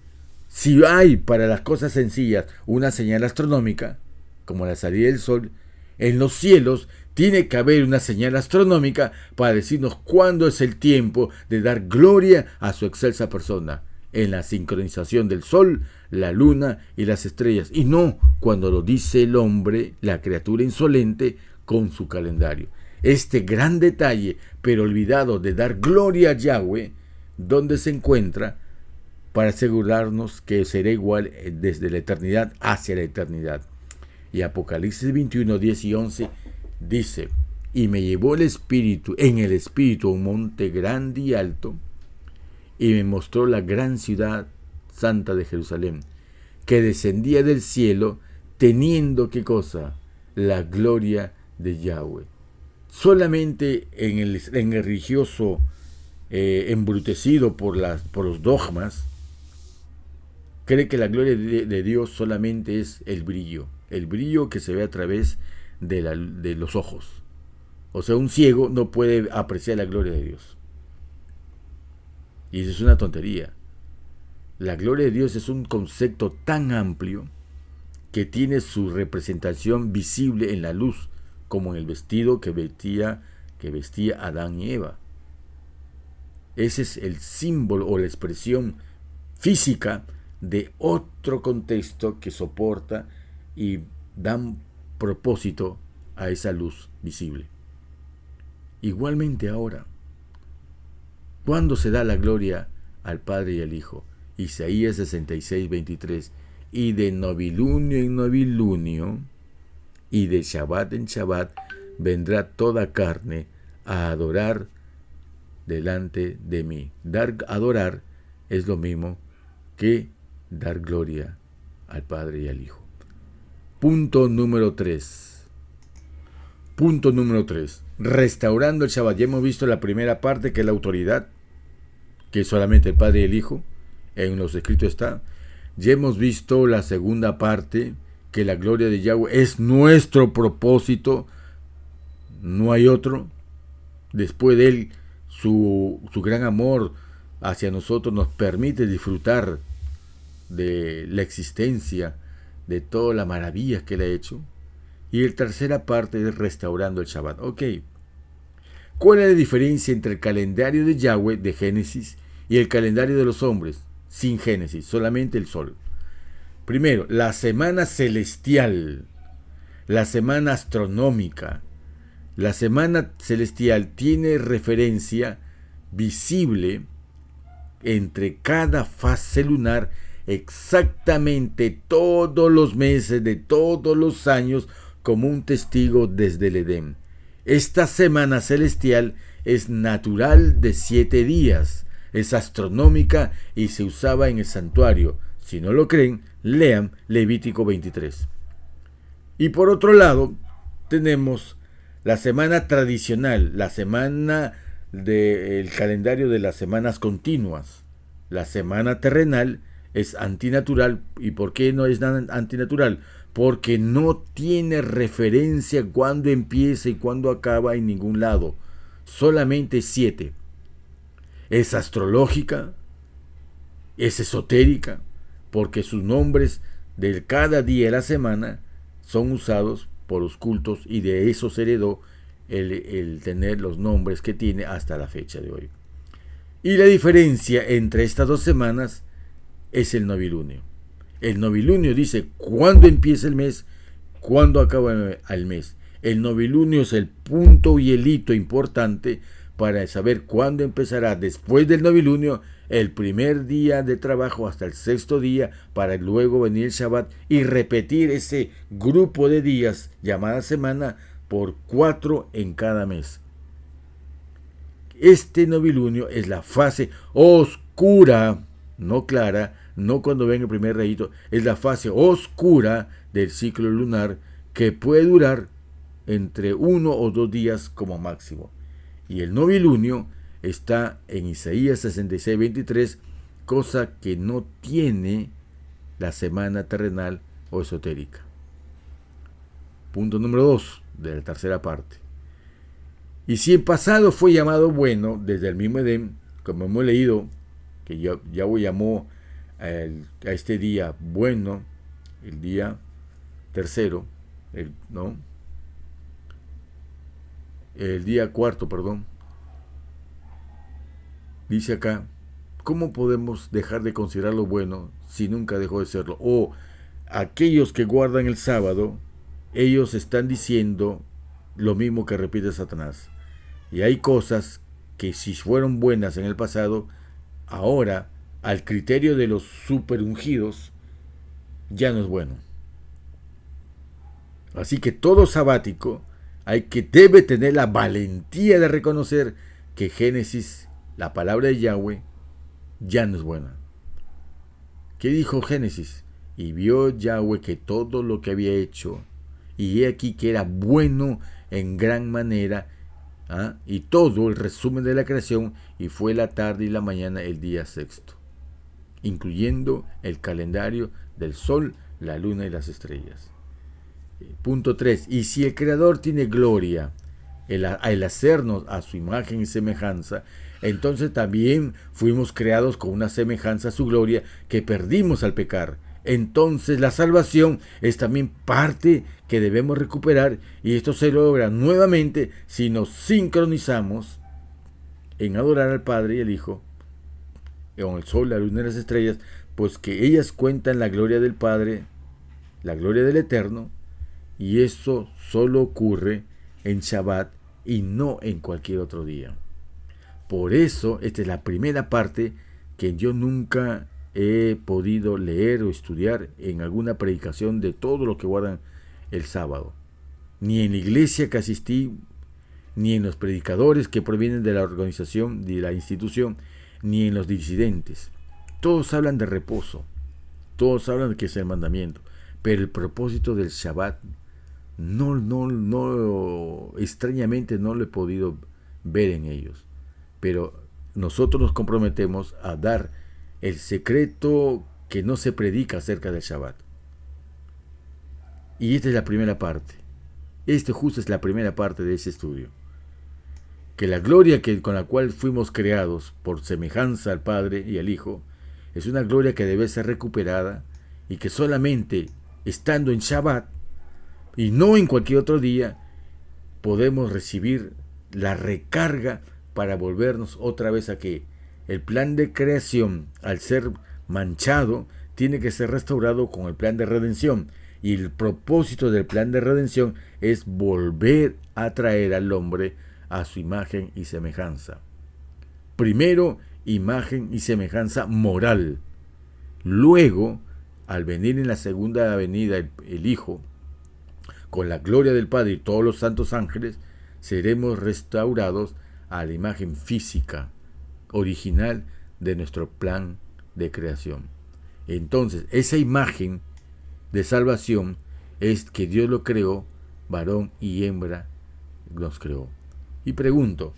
si hay para las cosas sencillas una señal astronómica, como la salida del sol, en los cielos tiene que haber una señal astronómica para decirnos cuándo es el tiempo de dar gloria a su excelsa persona, en la sincronización del sol, la luna y las estrellas, y no cuando lo dice el hombre, la criatura insolente, con su calendario. Este gran detalle, pero olvidado de dar gloria a Yahweh, donde se encuentra, para asegurarnos que será igual desde la eternidad hacia la eternidad. Y Apocalipsis 21, 10 y 11 dice, y me llevó en el espíritu a un monte grande y alto, y me mostró la gran ciudad santa de Jerusalén, que descendía del cielo, teniendo, ¿qué cosa? La gloria de Yahweh. solamente en el religioso embrutecido por los dogmas, cree que la gloria de Dios solamente es el brillo que se ve a través de los ojos. O sea, un ciego no puede apreciar la gloria de Dios. Y eso es una tontería. La gloria de Dios es un concepto tan amplio que tiene su representación visible en la luz, como en el vestido que vestía Adán y Eva. Ese es el símbolo o la expresión física de otro contexto que soporta y dan propósito a esa luz visible. Igualmente ahora, ¿cuándo se da la gloria al Padre y al Hijo? Isaías 66, 23. Y de novilunio en novilunio, y de Shabbat en Shabbat, vendrá toda carne a adorar delante de mí. Adorar es lo mismo que dar gloria al Padre y al Hijo. Punto número 3. Restaurando el Shabbat. Ya hemos visto la primera parte, que es la autoridad, que es solamente el Padre y el Hijo. En los escritos está. Ya hemos visto la segunda parte, que la gloria de Yahweh es nuestro propósito. No hay otro. Después de Él, su gran amor hacia nosotros nos permite disfrutar de la existencia, de todas las maravillas que Él ha hecho. Y la tercera parte es restaurando el Shabbat. Ok. ¿Cuál es la diferencia entre el calendario de Yahweh de Génesis y el calendario de los hombres sin Génesis, solamente el sol? Primero, la semana celestial, la semana astronómica. La semana celestial tiene referencia visible entre cada fase lunar exactamente todos los meses de todos los años, como un testigo desde el Edén. Esta semana celestial es natural de 7 días, es astronómica y se usaba en el santuario. Si no lo creen, lean Levítico 23. Y por otro lado, tenemos la semana tradicional, la semana del calendario de las semanas continuas. La semana terrenal es antinatural. ¿Y por qué no es antinatural? Porque no tiene referencia cuándo empieza y cuándo acaba en ningún lado. Solamente 7. Es astrológica, es esotérica, porque sus nombres de cada día de la semana son usados por los cultos, y de eso se heredó el tener los nombres que tiene hasta la fecha de hoy. Y la diferencia entre estas dos semanas es el novilunio. El novilunio dice cuándo empieza el mes, cuándo acaba el mes. El novilunio es el punto y el hito importante para saber cuándo empezará después del novilunio el primer día de trabajo hasta el 6º día, para luego venir el Shabbat y repetir ese grupo de días llamada semana por 4 en cada mes. Este novilunio es la fase oscura, no clara, no cuando venga el primer rayito, es la fase oscura del ciclo lunar, que puede durar entre 1 o 2 días como máximo. Y el novilunio está en Isaías 66, 23, cosa que no tiene la semana terrenal o esotérica. Punto número 2 de la tercera parte. Y si el pasado fue llamado bueno desde el mismo Edén, como hemos leído, que Yahweh llamó a este día bueno, el día tercero, el día cuarto, perdón. Dice acá, ¿cómo podemos dejar de considerarlo bueno si nunca dejó de serlo? O aquellos que guardan el sábado, ellos están diciendo lo mismo que repite Satanás. Y hay cosas que si fueron buenas en el pasado, ahora, al criterio de los superungidos, ya no es bueno. Así que todo sabático debe tener la valentía de reconocer que Génesis, la palabra de Yahweh, ya no es buena. ¿Qué dijo Génesis? Y vio Yahweh que todo lo que había hecho, y he aquí que era bueno en gran manera, y todo el resumen de la creación, y fue la tarde y la mañana el día sexto, incluyendo el calendario del sol, la luna y las estrellas. Punto 3. Y si el Creador tiene gloria al hacernos a su imagen y semejanza, entonces también fuimos creados con una semejanza a su gloria que perdimos al pecar. Entonces la salvación es también parte que debemos recuperar, y esto se logra nuevamente si nos sincronizamos en adorar al Padre y al Hijo con el sol, la luna y las estrellas, pues que ellas cuentan la gloria del Padre, la gloria del Eterno, y eso solo ocurre en Shabbat y no en cualquier otro día. Por eso, esta es la primera parte que yo nunca he podido leer o estudiar en alguna predicación de todo lo que guardan el sábado. Ni en la iglesia que asistí, ni en los predicadores que provienen de la organización, de la institución, ni en los disidentes. Todos hablan de reposo, todos hablan de que es el mandamiento, pero el propósito del Shabbat extrañamente no lo he podido ver en ellos. Pero nosotros nos comprometemos a dar el secreto que no se predica acerca del Shabbat. Y esta es la primera parte. Justo es la primera parte de ese estudio. Que la gloria con la cual fuimos creados por semejanza al Padre y al Hijo es una gloria que debe ser recuperada, y que solamente estando en Shabbat y no en cualquier otro día podemos recibir la recarga para volvernos otra vez a que el plan de creación, al ser manchado, tiene que ser restaurado con el plan de redención. Y el propósito del plan de redención es volver a traer al hombre a su imagen y semejanza. Primero, imagen y semejanza moral. Luego, al venir en la segunda venida el Hijo, con la gloria del Padre y todos los santos ángeles, seremos restaurados a la imagen física original de nuestro plan de creación. Entonces, esa imagen de salvación es que Dios lo creó, varón y hembra los creó. Y pregunto,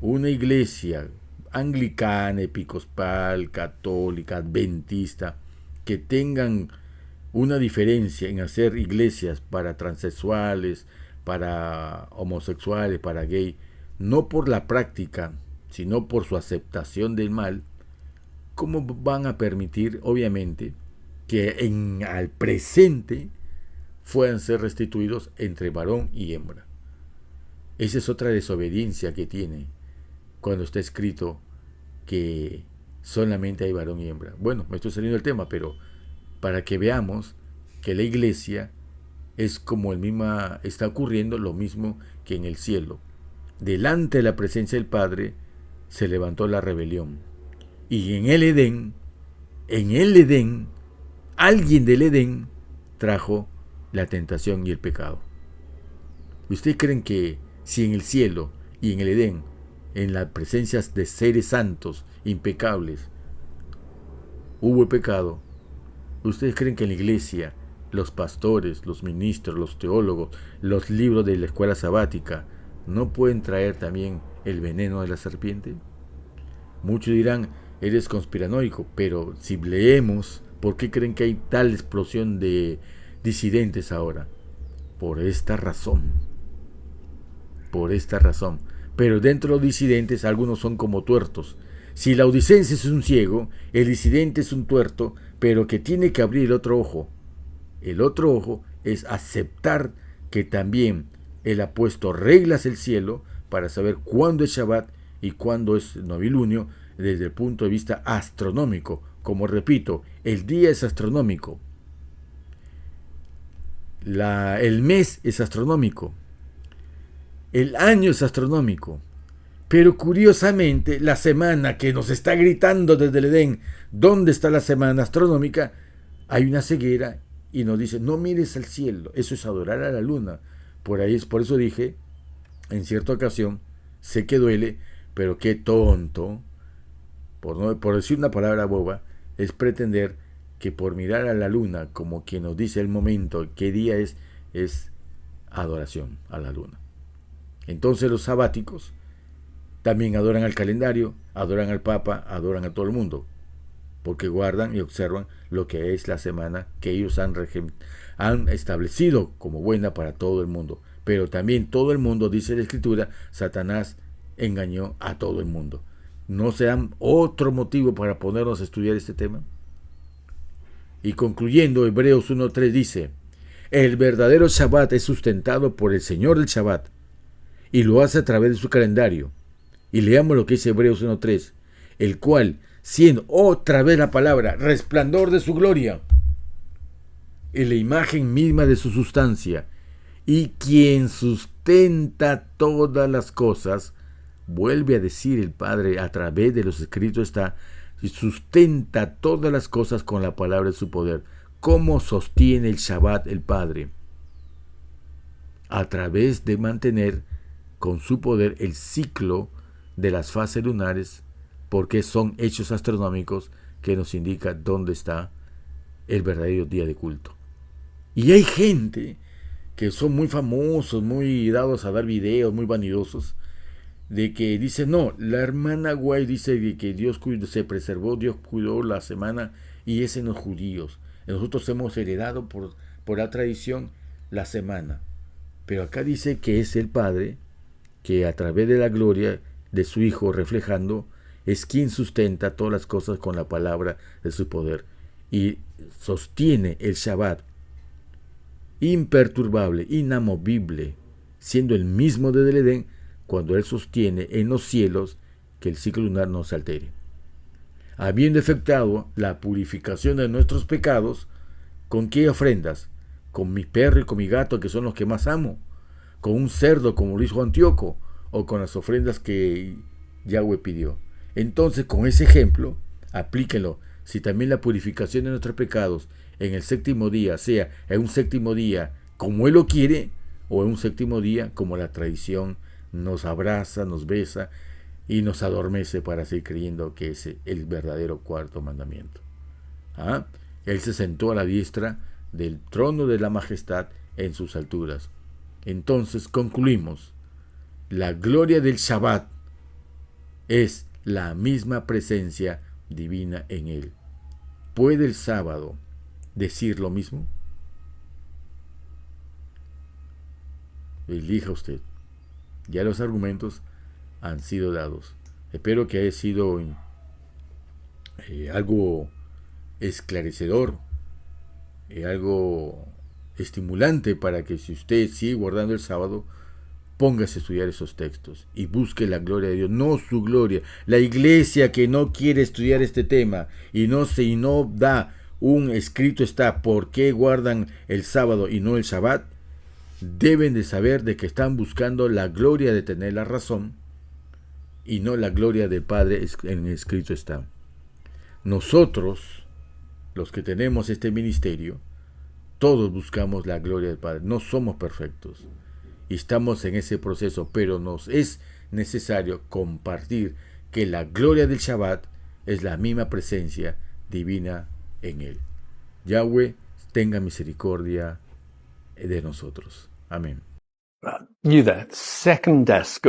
una iglesia anglicana, episcopal, católica, adventista, que tengan una diferencia en hacer iglesias para transexuales, para homosexuales, para gay, no por la práctica, sino por su aceptación del mal, ¿cómo van a permitir, obviamente, que al presente puedan ser restituidos entre varón y hembra? Esa es otra desobediencia que tiene cuando está escrito que solamente hay varón y hembra. Bueno, me estoy saliendo del tema, pero para que veamos que la iglesia es como está ocurriendo lo mismo que en el cielo. Delante de la presencia del Padre se levantó la rebelión. Y en el Edén, alguien del Edén trajo la tentación y el pecado. ¿Ustedes creen que si en el cielo y en el Edén, en las presencias de seres santos, impecables, hubo el pecado? ¿Ustedes creen que en la iglesia, los pastores, los ministros, los teólogos, los libros de la escuela sabática, no pueden traer también el veneno de la serpiente? Muchos dirán, eres conspiranoico, pero si leemos, ¿por qué creen que hay tal explosión de disidentes ahora? Por esta razón. Pero dentro de los disidentes algunos son como tuertos. Si el laudicense es un ciego, el disidente es un tuerto, pero que tiene que abrir el otro ojo. El otro ojo es aceptar que también Él ha puesto reglas el cielo para saber cuándo es Shabbat y cuándo es novilunio desde el punto de vista astronómico. Como repito, el día es astronómico. El mes es astronómico. El año es astronómico. Pero curiosamente, la semana que nos está gritando desde el Edén, ¿dónde está la semana astronómica? Hay una ceguera y nos dice, no mires al cielo, eso es adorar a la luna. Por eso dije, en cierta ocasión, sé que duele, pero qué tonto, por decir una palabra boba, es pretender que por mirar a la luna, como quien nos dice el momento, qué día es adoración a la luna. Entonces los sabáticos también adoran al calendario, adoran al Papa, adoran a todo el mundo, porque guardan y observan lo que es la semana que ellos han establecido como buena para todo el mundo. Pero también todo el mundo, dice la Escritura, Satanás engañó a todo el mundo. ¿No sean otro motivo para ponernos a estudiar este tema? Y concluyendo, Hebreos 1.3 dice, el verdadero Shabbat es sustentado por el Señor del Shabbat y lo hace a través de su calendario. Y leamos lo que dice Hebreos 1.3, el cual, siendo otra vez la palabra, resplandor de su gloria, en la imagen misma de su sustancia, y quien sustenta todas las cosas, vuelve a decir el Padre a través de los escritos está, y sustenta todas las cosas con la palabra de su poder. ¿Cómo sostiene el Shabbat el Padre? A través de mantener con su poder el ciclo de las fases lunares, porque son hechos astronómicos que nos indican dónde está el verdadero día de culto. Y hay gente que son muy famosos, muy dados a dar videos, muy vanidosos, de que dice, no, la hermana Guay dice que Dios se preservó, Dios cuidó la semana, y es en los judíos. Nosotros hemos heredado por la tradición la semana. Pero acá dice que es el Padre que a través de la gloria de su Hijo reflejando, es quien sustenta todas las cosas con la palabra de su poder y sostiene el Shabbat imperturbable, inamovible, siendo el mismo desde el Edén, cuando Él sostiene en los cielos que el ciclo lunar no se altere. Habiendo efectuado la purificación de nuestros pecados, ¿con qué ofrendas? Con mi perro y con mi gato, que son los que más amo, con un cerdo como lo hizo Antíoco, o con las ofrendas que Yahweh pidió. Entonces, con ese ejemplo, aplíquenlo. Si también la purificación de nuestros pecados en el séptimo día, sea en un séptimo día como Él lo quiere, o en un séptimo día como la tradición nos abraza, nos besa y nos adormece para seguir creyendo que es el verdadero cuarto mandamiento. Él se sentó a la diestra del trono de la majestad en sus alturas. Entonces concluimos, la gloria del Shabbat es la misma presencia divina en él. ¿Puede el sábado decir lo mismo? Elija usted. Ya los argumentos han sido dados. Espero que haya sido algo esclarecedor, algo estimulante para que si usted sigue guardando el sábado, póngase a estudiar esos textos y busque la gloria de Dios, no su gloria. La iglesia que no quiere estudiar este tema y no da un escrito está por qué guardan el sábado y no el Shabbat, deben de saber de que están buscando la gloria de tener la razón y no la gloria del Padre en el escrito está. Nosotros, los que tenemos este ministerio, todos buscamos la gloria del Padre. No somos perfectos y estamos en ese proceso, pero nos es necesario compartir que la gloria del Shabbat es la misma presencia divina en él. Yahweh tenga misericordia de nosotros. Amén. You there, second desk,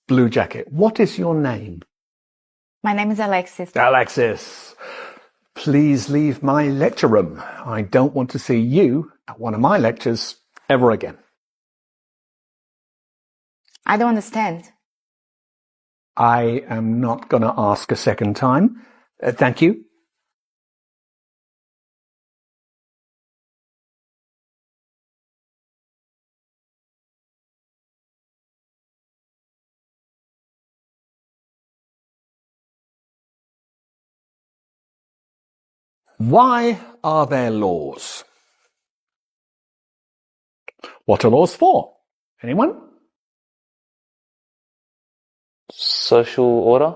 blue jacket. What is your name? My name is Alexis. Alexis, please leave my lecture room. I don't want to see you at one of my lectures ever again. I don't understand. I am not going to ask a second time. Thank you. Why are there laws? What are laws for? Anyone? Social order?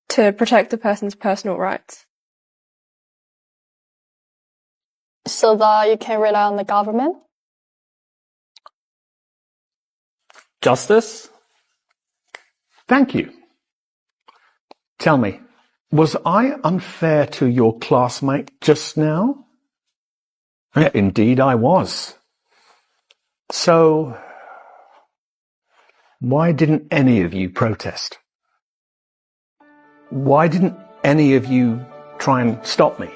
To protect the person's personal rights. So that you can rely on the government? Justice? Thank you. Tell me, was I unfair to your classmate just now? Indeed I was. So, why didn't any of you protest? Why didn't any of you try and stop me?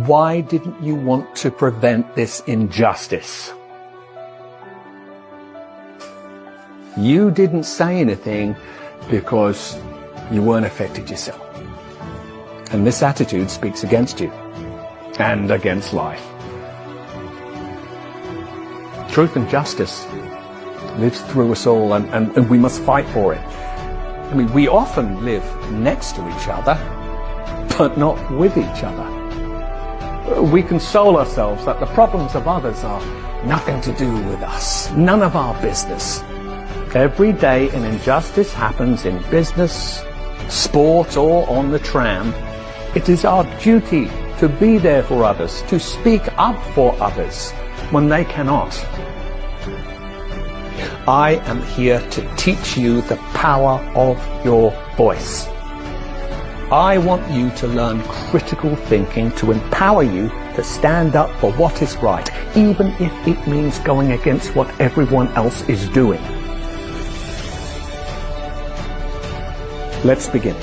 Why didn't you want to prevent this injustice? You didn't say anything because you weren't affected yourself. And this attitude speaks against you and against life. Truth and justice lives through us all, and we must fight for it. I mean, we often live next to each other, but not with each other. We console ourselves that the problems of others are nothing to do with us, none of our business. Every day an injustice happens in business, sport, or on the tram. It is our duty to be there for others, to speak up for others when they cannot. I am here to teach you the power of your voice. I want you to learn critical thinking to empower you to stand up for what is right, even if it means going against what everyone else is doing. Let's begin.